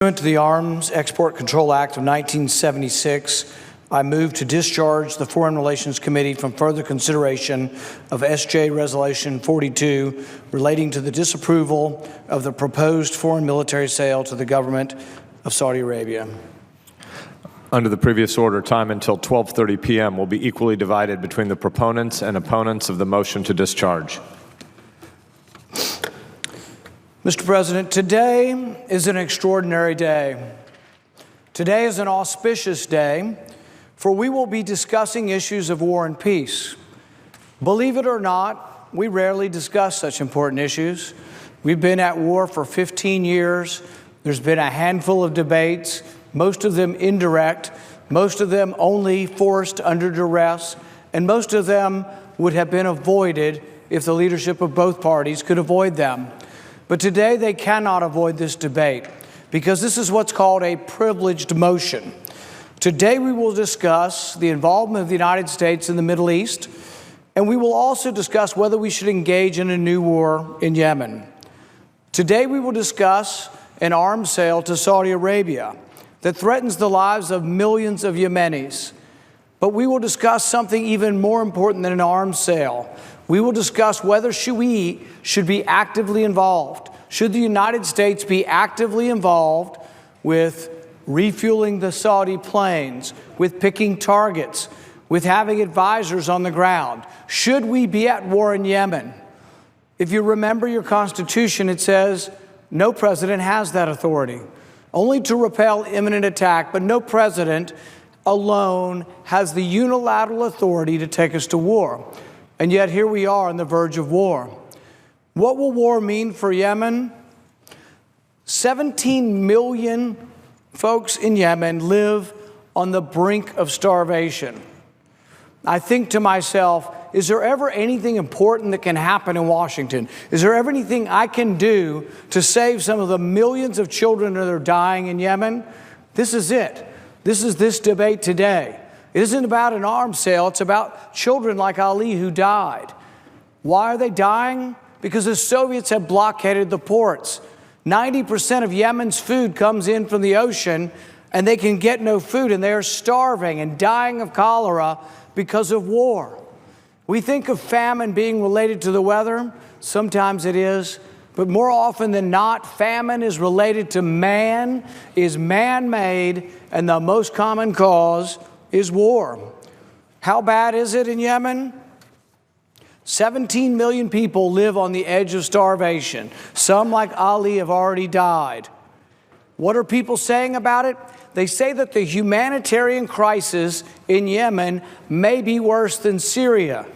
Pursuant to the Arms Export Control Act of 1976, I move to discharge the Foreign Relations Committee from further consideration of SJ Resolution 42 relating to the disapproval of the proposed foreign military sale to the government of Saudi Arabia. Under the previous order, time until 12:30 p.m. will be equally divided between the proponents and opponents of the motion to discharge. Mr. President, today is an extraordinary day. Today is an auspicious day, for we will be discussing issues of war and peace. Believe it or not, we rarely discuss such important issues. We've been at war for 15 years. There's been a handful of debates, most of them indirect, most of them only forced under duress, and most of them would have been avoided if the leadership of both parties could avoid them. But today they cannot avoid this debate because this is what's called a privileged motion. Today we will discuss the involvement of the United States in the Middle East, and we will also discuss whether we should engage in a new war in Yemen. Today we will discuss an arms sale to Saudi Arabia that threatens the lives of millions of Yemenis. But we will discuss something even more important than an arms sale. We will discuss whether we should be actively involved. Should the United States be actively involved with refueling the Saudi planes, with picking targets, with having advisors on the ground? Should we be at war in Yemen? If you remember your Constitution, it says no president has that authority, only to repel imminent attack, but no president alone has the unilateral authority to take us to war. And yet here we are on the verge of war. What will war mean for Yemen? 17 million folks in Yemen live on the brink of starvation. I think to myself, is there ever anything important that can happen in Washington? Is there ever anything I can do to save some of the millions of children that are dying in Yemen? This is it. This is this debate today. It isn't about an arms sale. It's about children like Ali who died. Why are they dying? Because the Soviets have blockaded the ports. 90% of Yemen's food comes in from the ocean, and they can get no food, and they are starving and dying of cholera because of war. We think of famine being related to the weather. Sometimes it is. But more often than not, famine is related to man, is man-made, and the most common cause is war. How bad is it in Yemen? 17 million people live on the edge of starvation. Some, like Ali, have already died. What are people saying about it? They say that the humanitarian crisis in Yemen may be worse than Syria.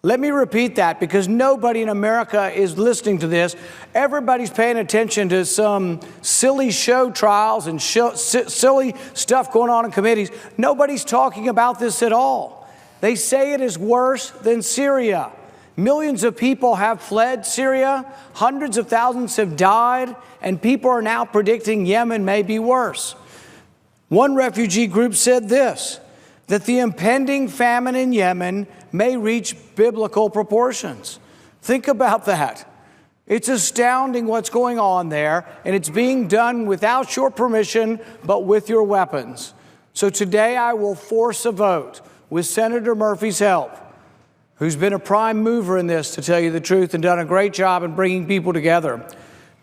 Let me repeat that, because nobody in America is listening to this. Everybody's paying attention to some silly show trials and silly stuff going on in committees. Nobody's talking about this at all. They say it is worse than Syria. Millions of people have fled Syria. Hundreds of thousands have died, and people are now predicting Yemen may be worse. One refugee group said this, that the impending famine in Yemen may reach biblical proportions. Think about that. It's astounding what's going on there, and it's being done without your permission, but with your weapons. So today I will force a vote with Senator Murphy's help, who's been a prime mover in this, to tell you the truth, and done a great job in bringing people together.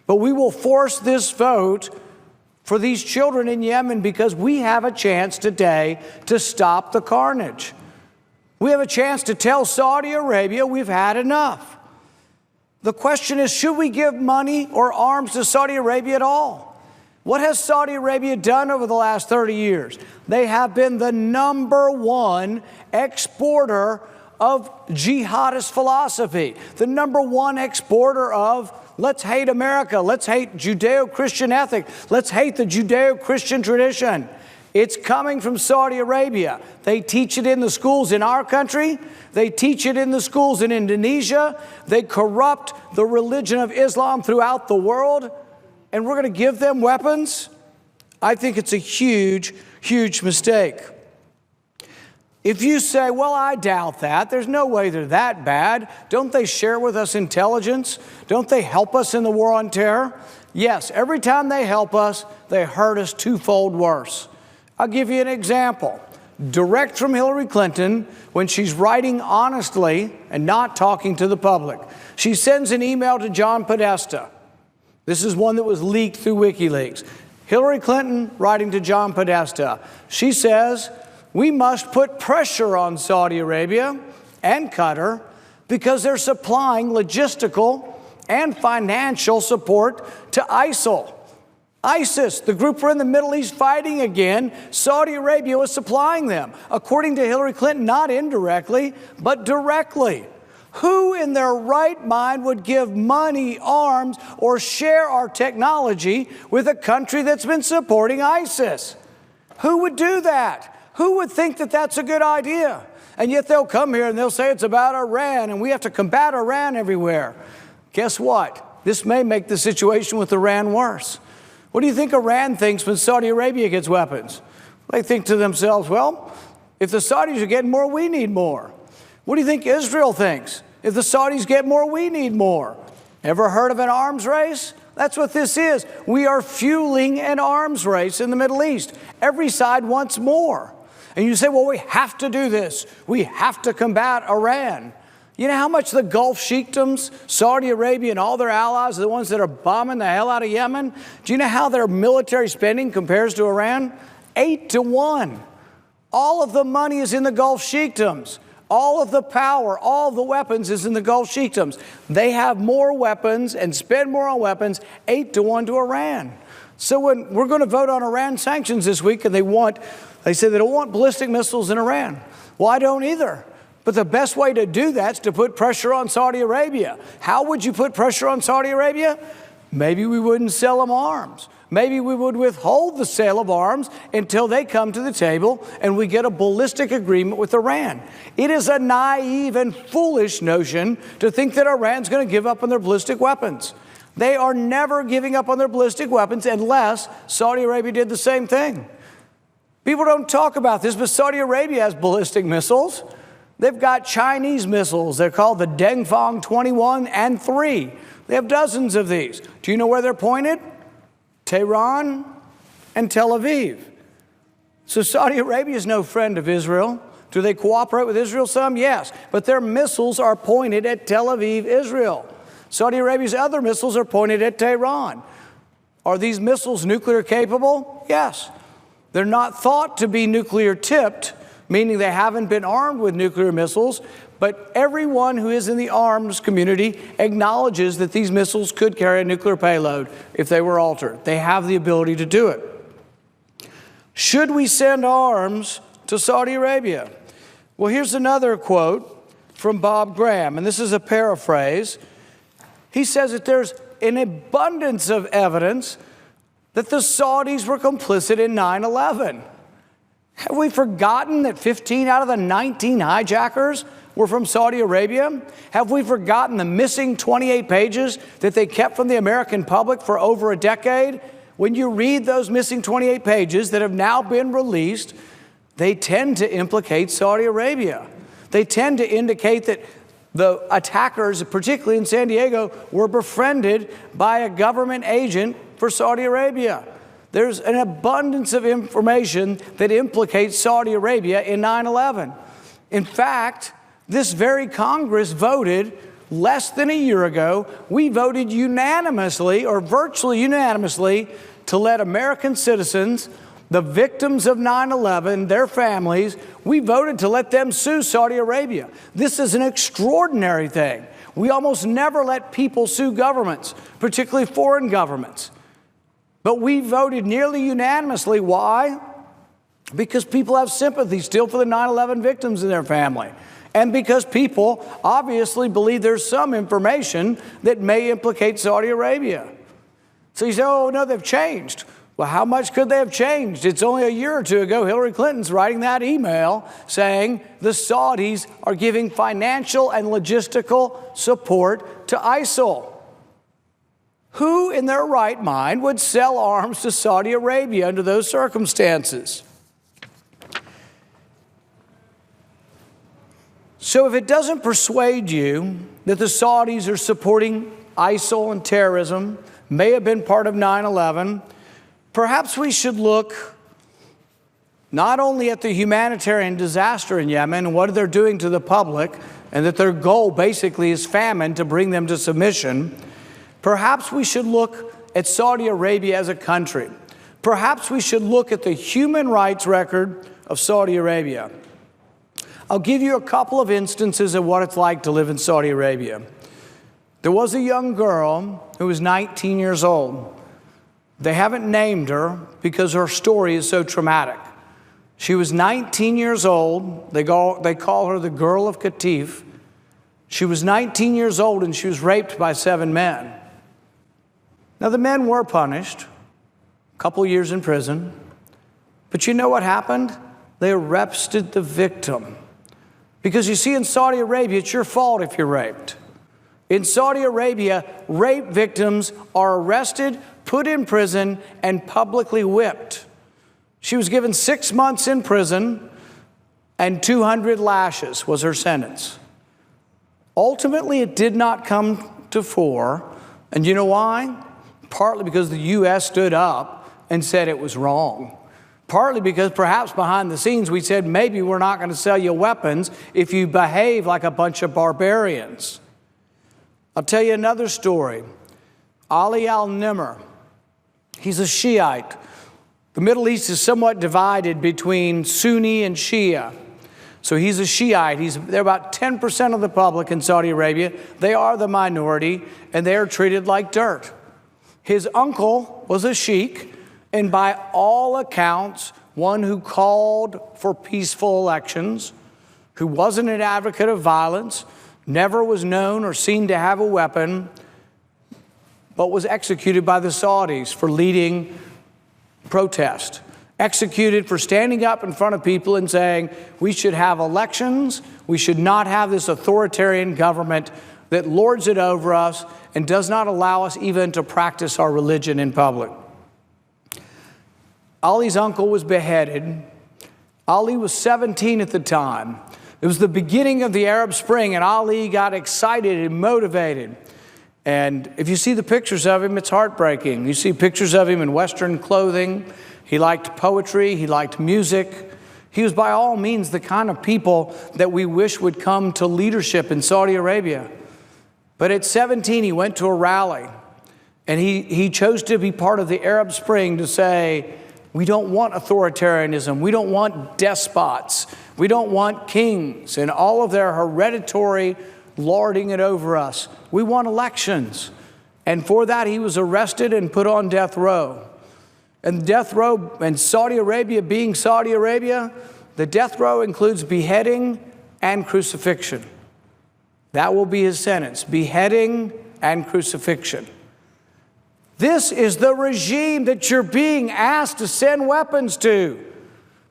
But we will force this vote for these children in Yemen because we have a chance today to stop the carnage. We have a chance to tell Saudi Arabia we've had enough. The question is, should we give money or arms to Saudi Arabia at all? What has Saudi Arabia done over the last 30 years? They have been the #1 exporter of jihadist philosophy, the #1 exporter of let's hate America, let's hate Judeo-Christian ethic, let's hate the Judeo-Christian tradition. It's coming from Saudi Arabia. They teach it in the schools in our country. They teach it in the schools in Indonesia. They corrupt the religion of Islam throughout the world. And we're going to give them weapons? I think it's a huge, huge mistake. If you say, well, I doubt that, there's no way they're that bad, don't they share with us intelligence? Don't they help us in the war on terror? Yes, every time they help us, they hurt us twofold worse. I'll give you an example. Direct from Hillary Clinton, when she's writing honestly and not talking to the public. She sends an email to John Podesta. This is one that was leaked through WikiLeaks. Hillary Clinton writing to John Podesta. She says, we must put pressure on Saudi Arabia and Qatar because they're supplying logistical and financial support to ISIL. ISIS, the group we're in the Middle East fighting again, Saudi Arabia was supplying them, according to Hillary Clinton, not indirectly, but directly. Who in their right mind would give money, arms, or share our technology with a country that's been supporting ISIS? Who would do that? Who would think that that's a good idea? And yet they'll come here and they'll say it's about Iran and we have to combat Iran everywhere. Guess what? This may make the situation with Iran worse. What do you think Iran thinks when Saudi Arabia gets weapons? They think to themselves, well, if the Saudis are getting more, we need more. What do you think Israel thinks? If the Saudis get more, we need more. Ever heard of an arms race? That's what this is. We are fueling an arms race in the Middle East. Every side wants more. And you say, well, we have to do this. We have to combat Iran. You know how much the Gulf Sheikdoms, Saudi Arabia, and all their allies are the ones that are bombing the hell out of Yemen? Do you know how their military spending compares to Iran? 8-1. All of the money is in the Gulf Sheikdoms. All of the power, all of the weapons is in the Gulf Sheikdoms. They have more weapons and spend more on weapons, 8-1 to Iran. So when we're going to vote on Iran sanctions this week, and they say they don't want ballistic missiles in Iran. Well, I don't either. But the best way to do that is to put pressure on Saudi Arabia. How would you put pressure on Saudi Arabia? Maybe we wouldn't sell them arms. Maybe we would withhold the sale of arms until they come to the table and we get a ballistic agreement with Iran. It is a naive and foolish notion to think that Iran's going to give up on their ballistic weapons. They are never giving up on their ballistic weapons unless Saudi Arabia did the same thing. People don't talk about this, but Saudi Arabia has ballistic missiles. They've got Chinese missiles. They're called the Dengfeng 21 and 3. They have dozens of these. Do you know where they're pointed? Tehran and Tel Aviv. So Saudi Arabia is no friend of Israel. Do they cooperate with Israel some? Yes. But their missiles are pointed at Tel Aviv, Israel. Saudi Arabia's other missiles are pointed at Tehran. Are these missiles nuclear capable? Yes. They're not thought to be nuclear tipped, meaning they haven't been armed with nuclear missiles, but everyone who is in the arms community acknowledges that these missiles could carry a nuclear payload if they were altered. They have the ability to do it. Should we send arms to Saudi Arabia? Well, here's another quote from Bob Graham, and this is a paraphrase. He says that there's an abundance of evidence that the Saudis were complicit in 9/11. Have we forgotten that 15 out of the 19 hijackers were from Saudi Arabia? Have we forgotten the missing 28 pages that they kept from the American public for over a decade? When you read those missing 28 pages that have now been released, they tend to implicate Saudi Arabia. They tend to indicate that the attackers, particularly in San Diego, were befriended by a government agent for Saudi Arabia. There's an abundance of information that implicates Saudi Arabia in 9/11. In fact, this very Congress voted less than a year ago. We voted unanimously, or virtually unanimously, to let American citizens, the victims of 9/11, their families, we voted to let them sue Saudi Arabia. This is an extraordinary thing. We almost never let people sue governments, particularly foreign governments. But we voted nearly unanimously. Why? Because people have sympathy still for the 9/11 victims and their family. And because people obviously believe there's some information that may implicate Saudi Arabia. So you say, oh, no, they've changed. Well, how much could they have changed? It's only a year or two ago, Hillary Clinton's writing that email saying the Saudis are giving financial and logistical support to ISIL. Who in their right mind would sell arms to Saudi Arabia under those circumstances? So if it doesn't persuade you that the Saudis are supporting ISIL and terrorism, may have been part of 9/11. Perhaps we should look not only at the humanitarian disaster in Yemen and what they're doing to the public, and that their goal basically is famine to bring them to submission. Perhaps we should look at Saudi Arabia as a country. Perhaps we should look at the human rights record of Saudi Arabia. I'll give you a couple of instances of what it's like to live in Saudi Arabia. There was a young girl who was 19 years old. They haven't named her because her story is so traumatic. She was 19 years old. They call her the Girl of Qatif. She was 19 years old and she was raped by 7 men. Now, the men were punished, a couple years in prison. But you know what happened? They arrested the victim. Because you see, in Saudi Arabia, it's your fault if you're raped. In Saudi Arabia, rape victims are arrested, put in prison, and publicly whipped. She was given 6 months in prison, and 200 lashes was her sentence. Ultimately, it did not come to fore. And you know why? Partly because the U.S. stood up and said it was wrong. Partly because perhaps behind the scenes we said, maybe we're not going to sell you weapons if you behave like a bunch of barbarians. I'll tell you another story. Ali al-Nimr, he's a Shiite. The Middle East is somewhat divided between Sunni and Shia. So he's a Shiite. They're about 10% of the public in Saudi Arabia. They are the minority, and they are treated like dirt. His uncle was a sheikh, and by all accounts, one who called for peaceful elections, who wasn't an advocate of violence, never was known or seen to have a weapon, but was executed by the Saudis for leading protest. Executed for standing up in front of people and saying, we should have elections, we should not have this authoritarian government that lords it over us and does not allow us even to practice our religion in public. Ali's uncle was beheaded. Ali was 17 at the time. It was the beginning of the Arab Spring, and Ali got excited and motivated. And if you see the pictures of him, it's heartbreaking. You see pictures of him in Western clothing. He liked poetry. He liked music. He was by all means the kind of people that we wish would come to leadership in Saudi Arabia. But at 17, he went to a rally, and he chose to be part of the Arab Spring to say, we don't want authoritarianism. We don't want despots. We don't want kings and all of their hereditary lording it over us. We want elections. And for that, he was arrested and put on death row. And death row, and Saudi Arabia being Saudi Arabia, the death row includes beheading and crucifixion. That will be his sentence, beheading and crucifixion. This is the regime that you're being asked to send weapons to.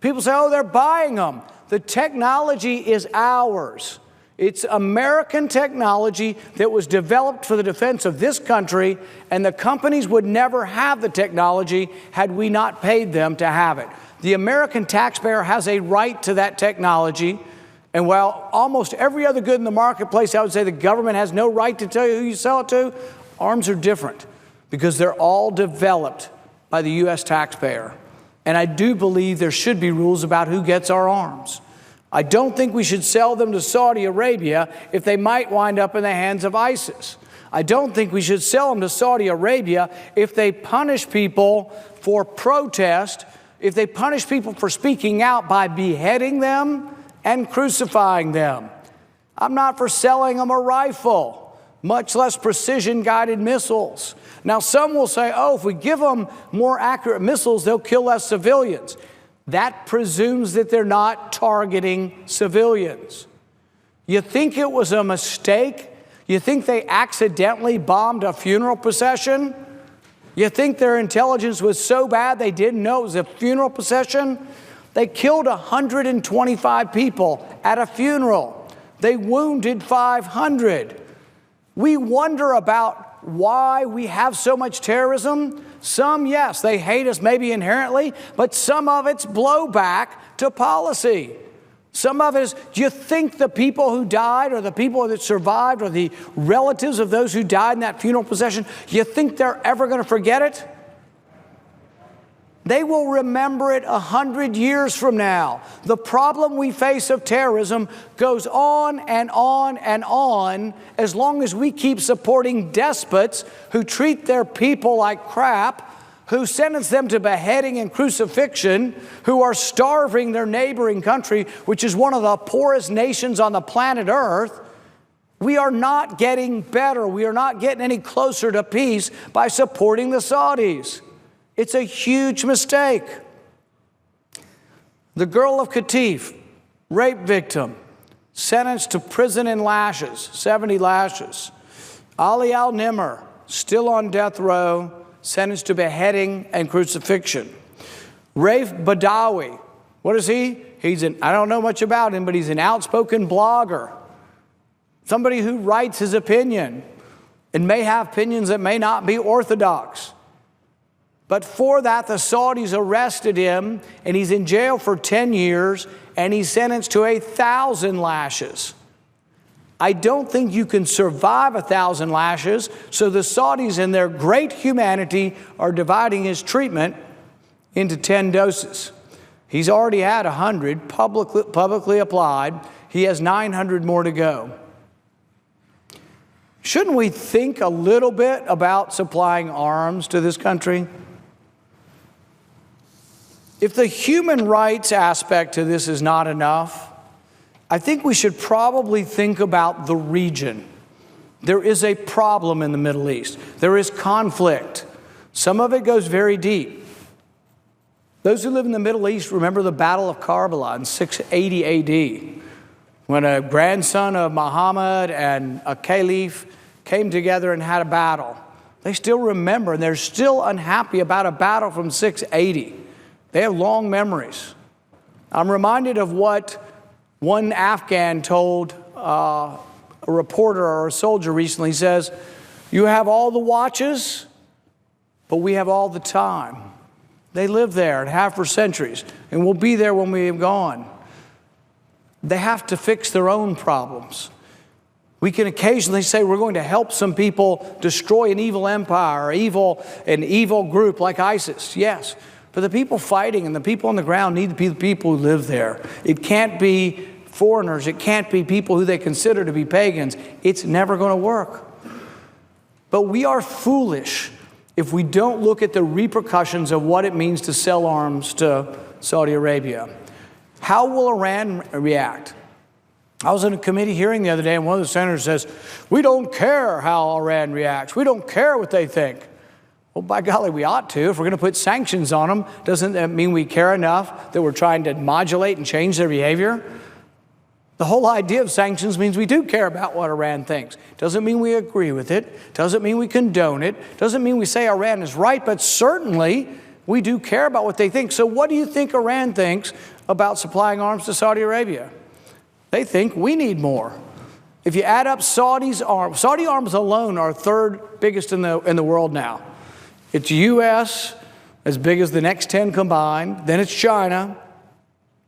People say, oh, they're buying them. The technology is ours. It's American technology that was developed for the defense of this country, and the companies would never have the technology had we not paid them to have it. The American taxpayer has a right to that technology, and while almost every other good in the marketplace, I would say the government has no right to tell you who you sell it to, arms are different because they're all developed by the U.S. taxpayer. And I do believe there should be rules about who gets our arms. I don't think we should sell them to Saudi Arabia if they might wind up in the hands of ISIS. I don't think we should sell them to Saudi Arabia if they punish people for protest, if they punish people for speaking out by beheading them and crucifying them. I'm not for selling them a rifle, much less precision-guided missiles. Now, some will say, oh, if we give them more accurate missiles, they'll kill less civilians. That presumes that they're not targeting civilians. You think it was a mistake? You think they accidentally bombed a funeral procession? You think their intelligence was so bad they didn't know it was a funeral procession? They killed 125 people at a funeral. They wounded 500. We wonder about why we have so much terrorism. Some, yes, they hate us maybe inherently, but some of it's blowback to policy. Some of it is, do you think the people who died or the people that survived or the relatives of those who died in that funeral procession, do you think they're ever going to forget it? They will remember it 100 years from now. The problem we face of terrorism goes on and on and on as long as we keep supporting despots who treat their people like crap, who sentence them to beheading and crucifixion, who are starving their neighboring country, which is one of the poorest nations on the planet Earth. We are not getting better. We are not getting any closer to peace by supporting the Saudis. It's a huge mistake. The girl of Qatif, rape victim, sentenced to prison and lashes, 70 lashes. Ali al-Nimr, still on death row, sentenced to beheading and crucifixion. Raif Badawi, what is he? I don't know much about him, but he's an outspoken blogger. Somebody who writes his opinion and may have opinions that may not be orthodox. But for that, the Saudis arrested him, and he's in jail for 10 years, and he's sentenced to 1,000 lashes. I don't think you can survive 1,000 lashes, so the Saudis, in their great humanity, are dividing his treatment into 10 doses. He's already had 100 publicly applied. He has 900 more to go. Shouldn't we think a little bit about supplying arms to this country? If the human rights aspect to this is not enough, I think we should probably think about the region. There is a problem in the Middle East. There is conflict. Some of it goes very deep. Those who live in the Middle East remember the Battle of Karbala in 680 AD, when a grandson of Muhammad and a caliph came together and had a battle. They still remember, and they're still unhappy about a battle from 680. They have long memories. I'm reminded of what one Afghan told a reporter or a soldier recently. He says, "You have all the watches, but we have all the time." They live there and have for centuries, and we'll be there when we have gone. They have to fix their own problems. We can occasionally say we're going to help some people destroy an evil empire or an evil group like ISIS. Yes. But the people fighting and the people on the ground need to be the people who live there. It can't be foreigners. It can't be people who they consider to be pagans. It's never going to work. But we are foolish if we don't look at the repercussions of what it means to sell arms to Saudi Arabia. How will Iran react? I was in a committee hearing the other day, and one of the senators says, "We don't care how Iran reacts. We don't care what they think." Well, by golly, we ought to. If we're going to put sanctions on them, doesn't that mean we care enough that we're trying to modulate and change their behavior? The whole idea of sanctions means we do care about what Iran thinks. Doesn't mean we agree with it. Doesn't mean we condone it. Doesn't mean we say Iran is right, but certainly we do care about what they think. So what do you think Iran thinks about supplying arms to Saudi Arabia? They think we need more. If you add up Saudi arms alone are third biggest in the world now. It's U.S., as big as the next 10 combined, then it's China,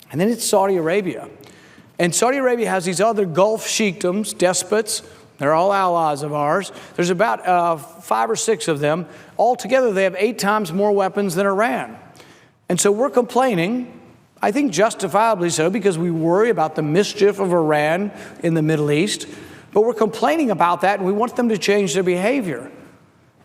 and then it's Saudi Arabia. And Saudi Arabia has these other Gulf sheikdoms, despots. They're all allies of ours. There's about 5 or 6 of them. Altogether, they have 8 times more weapons than Iran. And so we're complaining, I think justifiably so, because we worry about the mischief of Iran in the Middle East. But we're complaining about that, and we want them to change their behavior.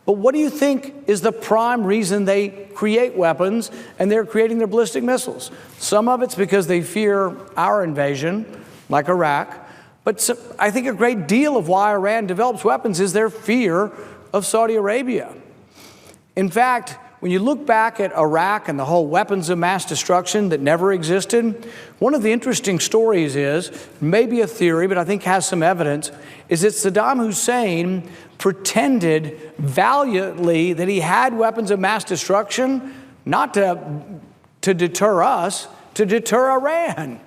But what do you think is the prime reason they create weapons and they're creating their ballistic missiles? Some of it's because they fear our invasion, like Iraq. But I think a great deal of why Iran develops weapons is their fear of Saudi Arabia. In fact, when you look back at Iraq and the whole weapons of mass destruction that never existed, one of the interesting stories is, maybe a theory, but I think has some evidence, is that Saddam Hussein pretended valiantly that he had weapons of mass destruction, not to deter us, to deter Iran.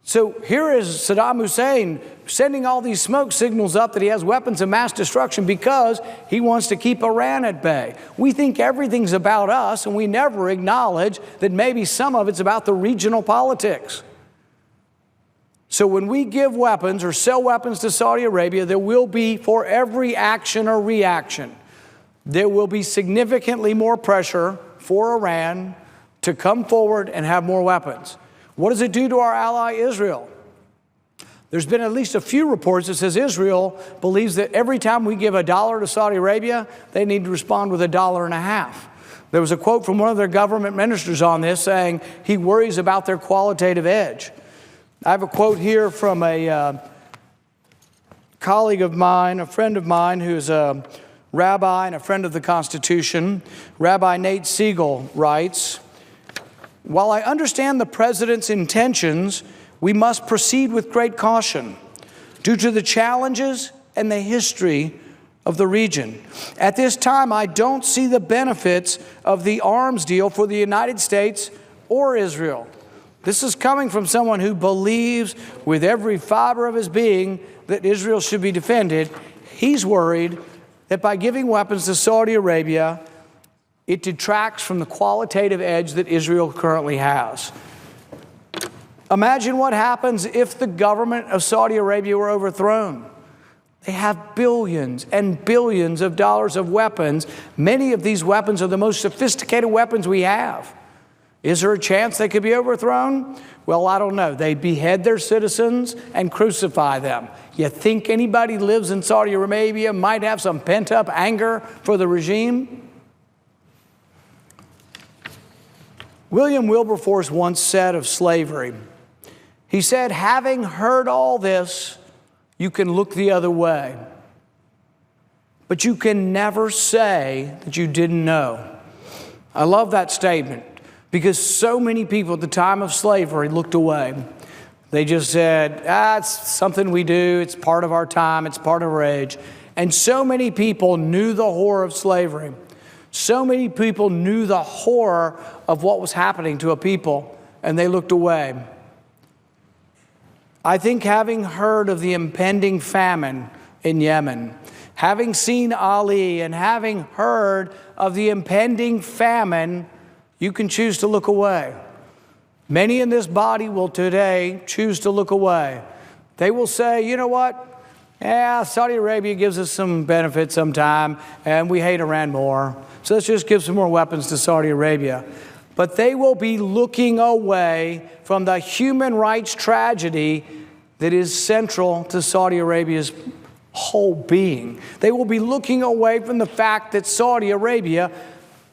So here is Saddam Hussein sending all these smoke signals up that he has weapons of mass destruction because he wants to keep Iran at bay. We think everything's about us, and we never acknowledge that maybe some of it's about the regional politics. So when we give weapons or sell weapons to Saudi Arabia, there will be, for every action or reaction, there will be significantly more pressure for Iran to come forward and have more weapons. What does it do to our ally Israel? There's been at least a few reports that says Israel believes that every time we give $1 to Saudi Arabia, they need to respond with $1.50. There was a quote from one of their government ministers on this saying he worries about their qualitative edge. I have a quote here from a colleague of mine, a friend of mine who's a rabbi and a friend of the Constitution. Rabbi Nate Siegel writes, "While I understand the president's intentions, we must proceed with great caution due to the challenges and the history of the region. At this time, I don't see the benefits of the arms deal for the United States or Israel." This is coming from someone who believes with every fiber of his being that Israel should be defended. He's worried that by giving weapons to Saudi Arabia, it detracts from the qualitative edge that Israel currently has. Imagine what happens if the government of Saudi Arabia were overthrown. They have billions and billions of dollars of weapons. Many of these weapons are the most sophisticated weapons we have. Is there a chance they could be overthrown? Well, I don't know. They behead their citizens and crucify them. You think anybody who lives in Saudi Arabia might have some pent-up anger for the regime? William Wilberforce once said of slavery, he said, "Having heard all this, you can look the other way, but you can never say that you didn't know." I love that statement because so many people at the time of slavery looked away. They just said, it's something we do. It's part of our time. It's part of our age. And so many people knew the horror of slavery. So many people knew the horror of what was happening to a people, and they looked away. I think having heard of the impending famine in Yemen, having seen Ali and having heard of the impending famine, you can choose to look away. Many in this body will today choose to look away. They will say, you know what? Saudi Arabia gives us some benefits sometime, and we hate Iran more. So let's just give some more weapons to Saudi Arabia. But they will be looking away from the human rights tragedy that is central to Saudi Arabia's whole being. They will be looking away from the fact that Saudi Arabia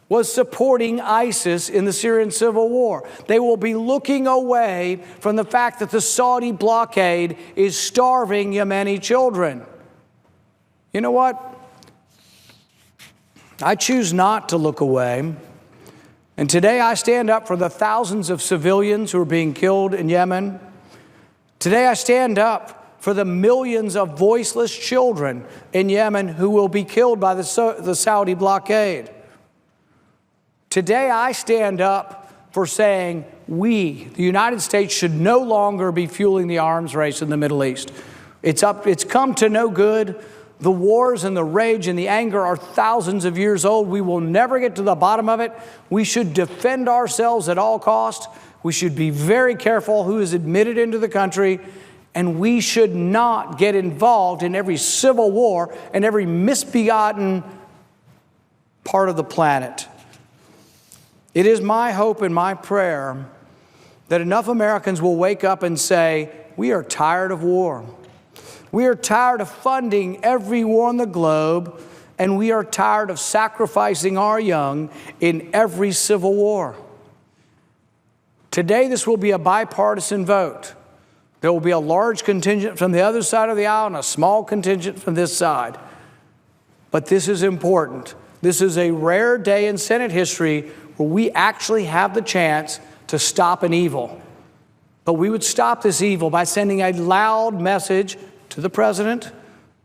was supporting ISIS in the Syrian civil war. They will be looking away from the fact that the Saudi blockade is starving Yemeni children. You know what? I choose not to look away. And today I stand up for the thousands of civilians who are being killed in Yemen. Today I stand up for the millions of voiceless children in Yemen who will be killed by the Saudi blockade. Today I stand up for saying we, the United States, should no longer be fueling the arms race in the Middle East. It's come to no good. The wars and the rage and the anger are thousands of years old. We will never get to the bottom of it. We should defend ourselves at all costs. We should be very careful who is admitted into the country. And we should not get involved in every civil war and every misbegotten part of the planet. It is my hope and my prayer that enough Americans will wake up and say, we are tired of war. We are tired of funding every war on the globe, and we are tired of sacrificing our young in every civil war. Today, this will be a bipartisan vote. There will be a large contingent from the other side of the aisle and a small contingent from this side. But this is important. This is a rare day in Senate history where we actually have the chance to stop an evil. But we would stop this evil by sending a loud message to the president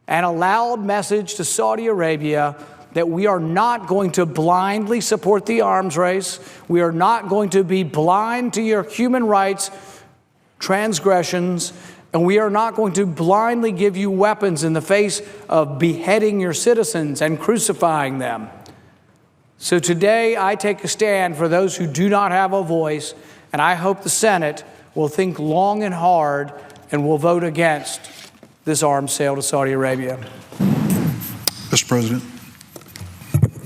and a loud message to Saudi Arabia that we are not going to blindly support the arms race. We are not going to be blind to your human rights transgressions, and we are not going to blindly give you weapons in the face of beheading your citizens and crucifying them. So today I take a stand for those who do not have a voice, and I hope the Senate will think long and hard and will vote against this arms sale to Saudi Arabia. Mr. President.